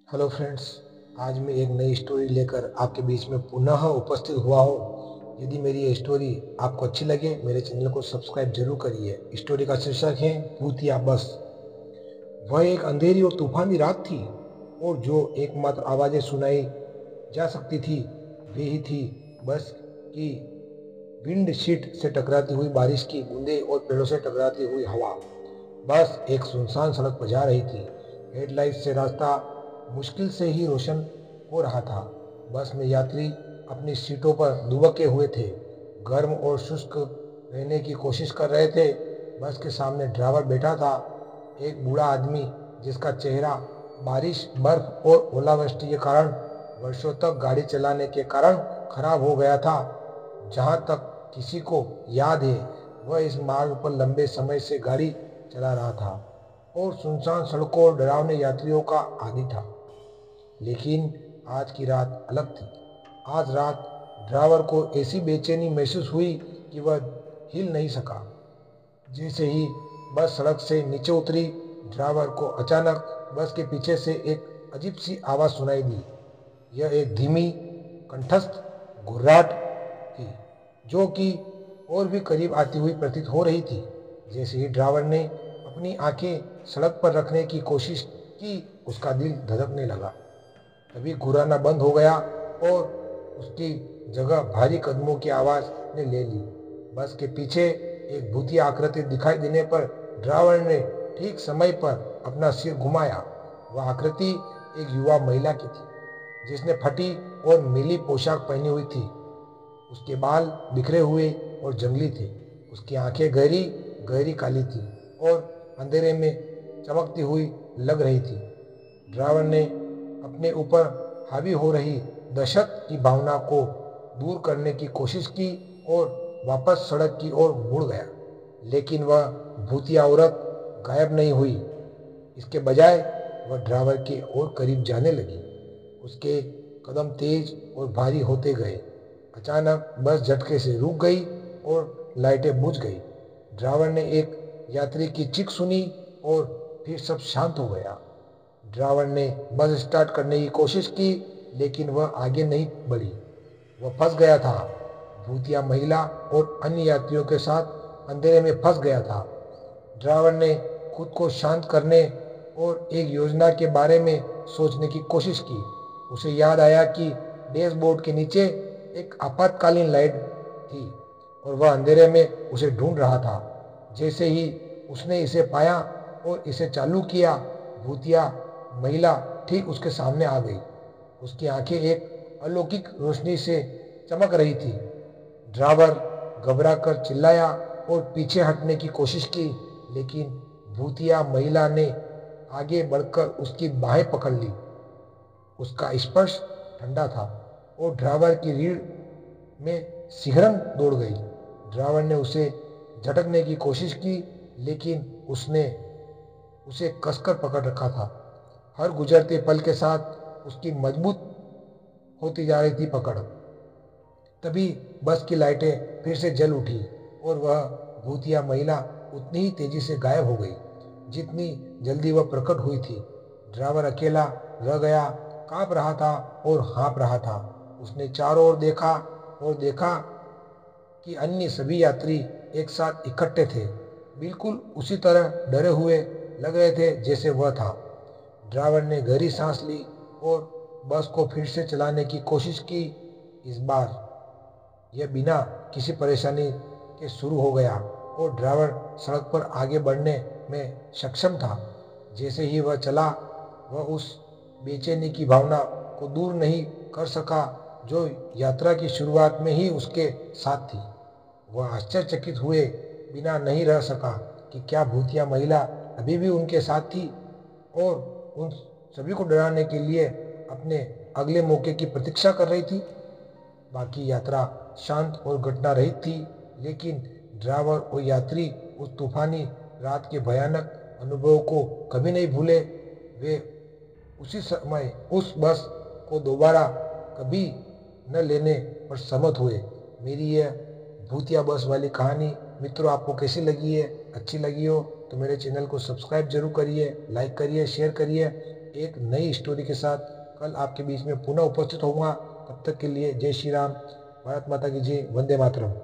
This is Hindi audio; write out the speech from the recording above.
Hello friends. आज मैं एक नई स्टोरी लेकर आपके बीच में पुनः उपस्थित हुआ हूँ। यदि मेरी ये स्टोरी आपको अच्छी लगे मेरे चैनल को सब्सक्राइब जरूर करिए। स्टोरी का शीर्षक है भूतिया बस। वह एक अंधेरी और तूफानी रात थी और जो एकमात्र आवाजें सुनाई जा सकती थी वे ही थी बस की विंड शीट से टकराती हुई बारिश की बूंदें और पेड़ों से टकराती हुई हवा। बस एक सुनसान सड़क पर जा रही थी। हेडलाइट से रास्ता मुश्किल से ही रोशन हो रहा था। बस में यात्री अपनी सीटों पर दुबके हुए थे, गर्म और शुष्क रहने की कोशिश कर रहे थे। बस के सामने ड्राइवर बैठा था, एक बूढ़ा आदमी जिसका चेहरा बारिश, बर्फ और ओलावृष्टि के कारण वर्षों तक गाड़ी चलाने के कारण खराब हो गया था। जहाँ तक किसी को याद है, वह इस मार्ग पर लंबे समय से गाड़ी चला रहा था और सुनसान सड़कों और डरावने यात्रियों का आदी था। लेकिन आज की रात अलग थी। आज रात ड्राइवर को ऐसी बेचैनी महसूस हुई कि वह हिल नहीं सका। जैसे ही बस सड़क से नीचे उतरी, ड्राइवर को अचानक बस के पीछे से एक अजीब सी आवाज सुनाई दी। यह एक धीमी, कंठस्थ घुर्राहट थी, जो कि और भी करीब आती हुई प्रतीत हो रही थी। जैसे ही ड्राइवर ने अपनी आंखें सड़क पर रखने की कोशिश की, उसका दिल धड़कने लगा। तभी घुराना बंद हो गया और उसकी जगह भारी कदमों की आवाज ने ले ली। बस के पीछे एक भूतिया आकृति दिखाई देने पर ड्राइवर ने ठीक समय पर अपना सिर घुमाया। वह आकृति एक युवा महिला की थी, जिसने फटी और नीली पोशाक पहनी हुई थी। उसके बाल बिखरे हुए और जंगली थे। उसकी आंखें गहरी गहरी काली थी और अंधेरे में चमकती हुई लग रही थी। ड्राइवर ने अपने ऊपर हावी हो रही दहशत की भावना को दूर करने की कोशिश की और वापस सड़क की ओर मुड़ गया। लेकिन वह भूतिया औरत गायब नहीं हुई। इसके बजाय वह ड्राइवर के और करीब जाने लगी। उसके कदम तेज और भारी होते गए। अचानक बस झटके से रुक गई और लाइटें बुझ गई। ड्राइवर ने एक यात्री की चीख सुनी और फिर सब शांत हो गया। ड्राइवर ने बस स्टार्ट करने की कोशिश की, लेकिन वह आगे नहीं बढ़ी। वह फंस गया था। भूतिया महिला और अन्य यात्रियों के साथ अंधेरे में फंस गया था। ड्राइवर ने खुद को शांत करने और एक योजना के बारे में सोचने की कोशिश की। उसे याद आया कि डैशबोर्ड के नीचे एक आपातकालीन लाइट थी और वह अंधेरे में उसे ढूंढ रहा था। जैसे ही उसने इसे पाया और इसे चालू किया, भूतिया महिला ठीक उसके सामने आ गई। उसकी आंखें एक अलौकिक रोशनी से चमक रही थी। ड्राइवर घबराकर चिल्लाया और पीछे हटने की कोशिश की, लेकिन भूतिया महिला ने आगे बढ़कर उसकी बाहें पकड़ ली। उसका स्पर्श ठंडा था और ड्राइवर की रीढ़ में सिहरन दौड़ गई। ड्राइवर ने उसे झटकने की कोशिश की, लेकिन उसने उसे कसकर पकड़ रखा था। हर गुजरते पल के साथ उसकी मजबूत होती जा रही थी पकड़। तभी बस की लाइटें फिर से जल उठी और वह भूतिया महिला उतनी ही तेजी से गायब हो गई जितनी जल्दी वह प्रकट हुई थी। ड्राइवर अकेला रह गया, कांप रहा था और हाँफ रहा था। उसने चारों ओर देखा और देखा कि अन्य सभी यात्री एक साथ इकट्ठे थे, बिल्कुल उसी तरह डरे हुए लग रहे थे जैसे वह था। ड्राइवर ने गहरी सांस ली और बस को फिर से चलाने की कोशिश की। इस बार यह बिना किसी परेशानी के शुरू हो गया और ड्राइवर सड़क पर आगे बढ़ने में सक्षम था। जैसे ही वह चला, वह उस बेचैनी की भावना को दूर नहीं कर सका जो यात्रा की शुरुआत में ही उसके साथ थी। वह आश्चर्यचकित हुए बिना नहीं रह सका कि क्या भूतिया महिला अभी भी उनके साथ थी और उन सभी को डराने के लिए अपने अगले मौके की प्रतीक्षा कर रही थी। बाकी यात्रा शांत और घटना रहित थी, लेकिन ड्राइवर और यात्री उस तूफानी रात के भयानक अनुभव को कभी नहीं भूले। वे उसी समय उस बस को दोबारा कभी न लेने पर सहमत हुए। मेरी यह भूतिया बस वाली कहानी मित्रों आपको कैसी लगी है? अच्छी लगी हो तो मेरे चैनल को सब्सक्राइब जरूर करिए, लाइक करिए, शेयर करिए। एक नई स्टोरी के साथ कल आपके बीच में पुनः उपस्थित होऊंगा। तब तक के लिए जय श्री राम, भारत माता की जय, वंदे मातरम।